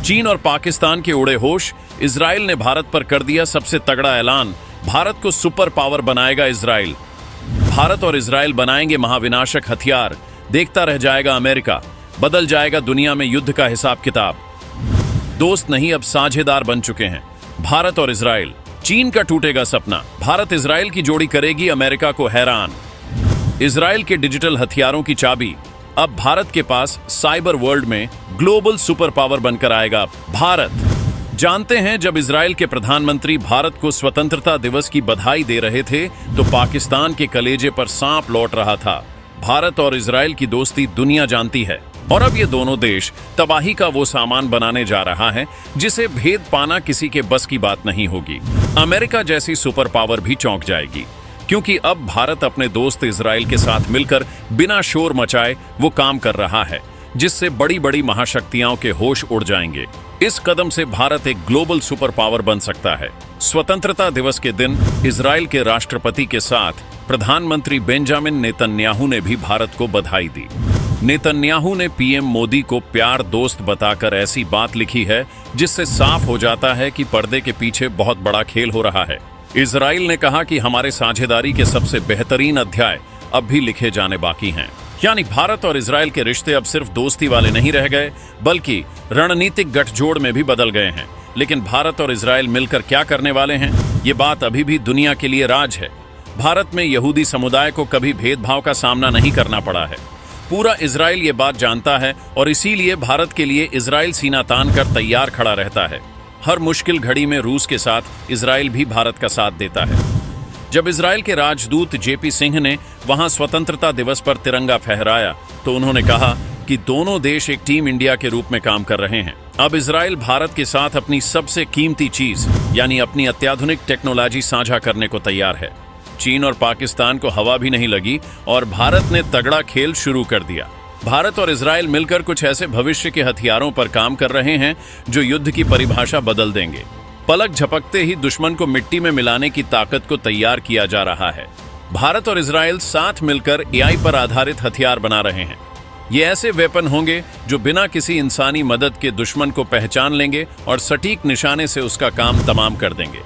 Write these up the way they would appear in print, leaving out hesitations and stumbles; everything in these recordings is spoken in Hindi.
चीन और पाकिस्तान के उड़े होश, इजराइल ने भारत पर कर दिया सबसे तगड़ा ऐलान, भारत को सुपर पावर बनाएगा इजराइल। भारत और इजराइल बनाएंगे महाविनाशक हथियार, देखता रह जाएगा अमेरिका, बदल जाएगा दुनिया में युद्ध का हिसाब किताब। दोस्त नहीं, अब साझेदार बन चुके हैं भारत और इजराइल। चीन का टूटेगा सपना, भारत इजराइल की जोड़ी करेगी अमेरिका को हैरान। इजराइल के डिजिटल हथियारों की चाबी, अब भारत के पास साइबर वर्ल्ड में ग्लोबल सुपर पावर बनकर आएगा भारत। जानते हैं, जब इजराइल के प्रधानमंत्री भारत को स्वतंत्रता दिवस की बधाई दे रहे थे तो पाकिस्तान के कलेजे पर सांप लौट रहा था। भारत और इजराइल की दोस्ती दुनिया जानती है और अब ये दोनों देश तबाही का वो सामान बनाने जा रहा है जिसे भेद पाना किसी के बस की बात नहीं होगी। अमेरिका जैसी सुपर पावर भी चौंक जाएगी, क्योंकि अब भारत अपने दोस्त इजराइल के साथ मिलकर बिना शोर मचाए वो काम कर रहा है, जिससे बड़ी बड़ी महाशक्तियों के होश उड़ जाएंगे। इस कदम से भारत एक ग्लोबल सुपर पावर बन सकता है। स्वतंत्रता दिवस के दिन इजराइल के राष्ट्रपति के साथ प्रधानमंत्री बेंजामिन नेतन्याहू ने भी भारत को बधाई दी। नेतन्याहू ने पीएम मोदी को प्यार दोस्त बताकर ऐसी बात लिखी है जिससे साफ हो जाता है कि पर्दे के पीछे बहुत बड़ा खेल हो रहा है। इजराइल ने कहा कि हमारे साझेदारी के सबसे बेहतरीन अध्याय अब भी लिखे जाने बाकी हैं। यानी भारत और इजराइल के रिश्ते अब सिर्फ दोस्ती वाले नहीं रह गए, बल्कि रणनीतिक गठजोड़ में भी बदल गए हैं। लेकिन भारत और इजराइल मिलकर क्या करने वाले हैं, ये बात अभी भी दुनिया के लिए राज है। भारत में यहूदी समुदाय को कभी भेदभाव का सामना नहीं करना पड़ा है। पूरा इजराइल ये बात जानता है और इसीलिए भारत के लिए इजराइल सीना तान कर तैयार खड़ा रहता है। हर मुश्किल घड़ी में रूस के साथ इजराइल भी भारत का साथ देता है। जब इजराइल के राजदूत जेपी सिंह ने वहां स्वतंत्रता दिवस पर तिरंगा फहराया तो उन्होंने कहा कि दोनों देश एक टीम इंडिया के रूप में काम कर रहे हैं। अब इजराइल भारत के साथ अपनी सबसे कीमती चीज यानी अपनी अत्याधुनिक टेक्नोलॉजी साझा करने को तैयार है। चीन और पाकिस्तान को हवा भी नहीं लगी और भारत ने तगड़ा खेल शुरू कर दिया। भारत और इजराइल मिलकर कुछ ऐसे भविष्य के हथियारों पर काम कर रहे हैं जो युद्ध की परिभाषा बदल देंगे। पलक झपकते ही दुश्मन को मिट्टी में मिलाने की ताकत को तैयार किया जा रहा है। भारत और इजराइल साथ मिलकर एआई पर आधारित हथियार बना रहे हैं। ये ऐसे वेपन होंगे जो बिना किसी इंसानी मदद के दुश्मन को पहचान लेंगे और सटीक निशाने से उसका काम तमाम कर देंगे।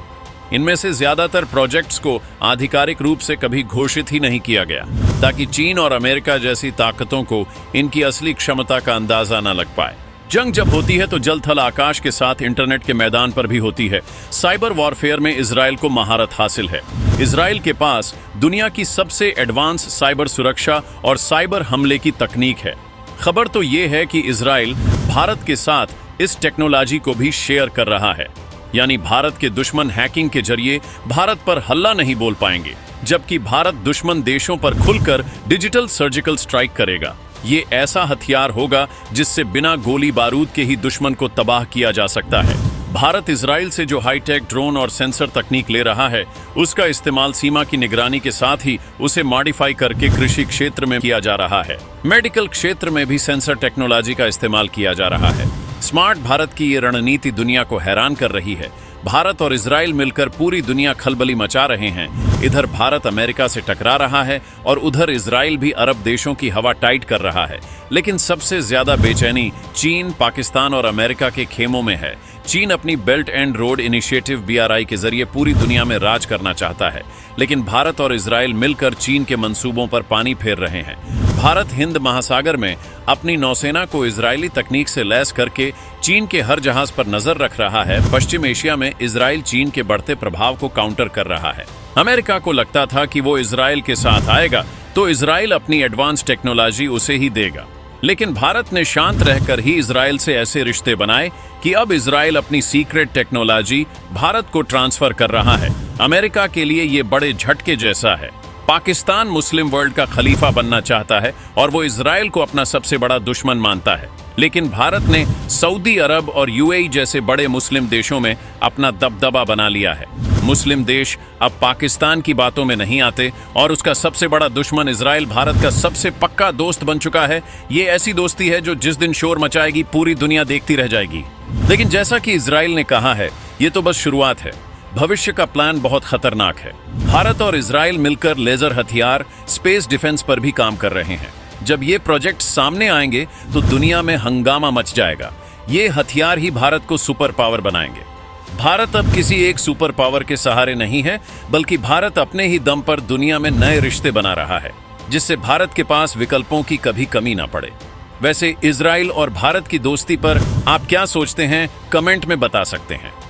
इनमें से ज्यादातर प्रोजेक्ट्स को आधिकारिक रूप से कभी घोषित ही नहीं किया गया, ताकि चीन और अमेरिका जैसी ताकतों को इनकी असली क्षमता का अंदाजा न लग पाए। जंग जब होती है तो जल थल आकाश के साथ इंटरनेट के मैदान पर भी होती है। साइबर वॉरफेयर में इजराइल को महारत हासिल है। इजराइल के पास दुनिया की सबसे एडवांस साइबर सुरक्षा और साइबर हमले की तकनीक है। खबर तो ये है कि इजराइल भारत के साथ इस टेक्नोलॉजी को भी शेयर कर रहा है, यानी भारत के दुश्मन हैकिंग के जरिए भारत पर हल्ला नहीं बोल पाएंगे, जबकि भारत दुश्मन देशों पर खुलकर डिजिटल सर्जिकल स्ट्राइक करेगा। ये ऐसा हथियार होगा जिससे बिना गोली बारूद के ही दुश्मन को तबाह किया जा सकता है। भारत इजराइल से जो हाईटेक ड्रोन और सेंसर तकनीक ले रहा है, उसका इस्तेमाल सीमा की निगरानी के साथ ही उसे मॉडिफाई करके कृषि क्षेत्र में किया जा रहा है। मेडिकल क्षेत्र में भी सेंसर टेक्नोलॉजी का इस्तेमाल किया जा रहा है। स्मार्ट भारत की ये रणनीति दुनिया को हैरान कर रही है। भारत और इजराइल मिलकर पूरी दुनिया खलबली मचा रहे हैं। इधर भारत अमेरिका से टकरा रहा है और उधर इजराइल भी अरब देशों की हवा टाइट कर रहा है। लेकिन सबसे ज्यादा बेचैनी चीन, पाकिस्तान और अमेरिका के खेमों में है। चीन अपनी belt and road initiative BRI के जरिए पूरी दुनिया में राज करना चाहता है, लेकिन भारत और इजराइल मिलकर चीन के मंसूबों पर पानी फेर रहे हैं। भारत हिंद महासागर में अपनी नौसेना को इजरायली तकनीक से लैस करके चीन के हर जहाज पर नजर रख रहा है। पश्चिम एशिया में इजराइल चीन के बढ़ते प्रभाव को काउंटर कर रहा है। अमेरिका को लगता था कि वो इजराइल के साथ आएगा तो इजराइल अपनी एडवांस टेक्नोलॉजी उसे ही देगा, लेकिन भारत ने शांत रहकर ही इजराइल से ऐसे रिश्ते बनाए कि अब इजराइल अपनी सीक्रेट टेक्नोलॉजी भारत को ट्रांसफर कर रहा है। अमेरिका के लिए ये बड़े झटके जैसा है। पाकिस्तान मुस्लिम वर्ल्ड का खलीफा बनना चाहता है और वो इजराइल को अपना सबसे बड़ा दुश्मन मानता है, लेकिन भारत ने सऊदी अरब और UAE जैसे बड़े मुस्लिम देशों में अपना दबदबा बना लिया है। मुस्लिम देश अब पाकिस्तान की बातों में नहीं आते और उसका सबसे बड़ा दुश्मन इजराइल भारत का सबसे पक्का दोस्त बन चुका है। ये ऐसी दोस्ती है जो जिस दिन शोर मचाएगी पूरी दुनिया देखती रह जाएगी। लेकिन जैसा कि इजराइल ने कहा है, ये तो बस शुरुआत है। भविष्य का प्लान बहुत खतरनाक है। भारत और इजराइल मिलकर लेजर हथियार, स्पेस डिफेंस पर भी काम कर रहे हैं। जब ये प्रोजेक्ट सामने आएंगे तो दुनिया में हंगामा मच जाएगा। ये हथियार ही भारत को सुपर पावर बनाएंगे। भारत अब किसी एक सुपर पावर के सहारे नहीं है, बल्कि भारत अपने ही दम पर दुनिया में नए रिश्ते बना रहा है, जिससे भारत के पास विकल्पों की कभी कमी ना पड़े। वैसे इजराइल और भारत की दोस्ती पर आप क्या सोचते हैं, कमेंट में बता सकते हैं।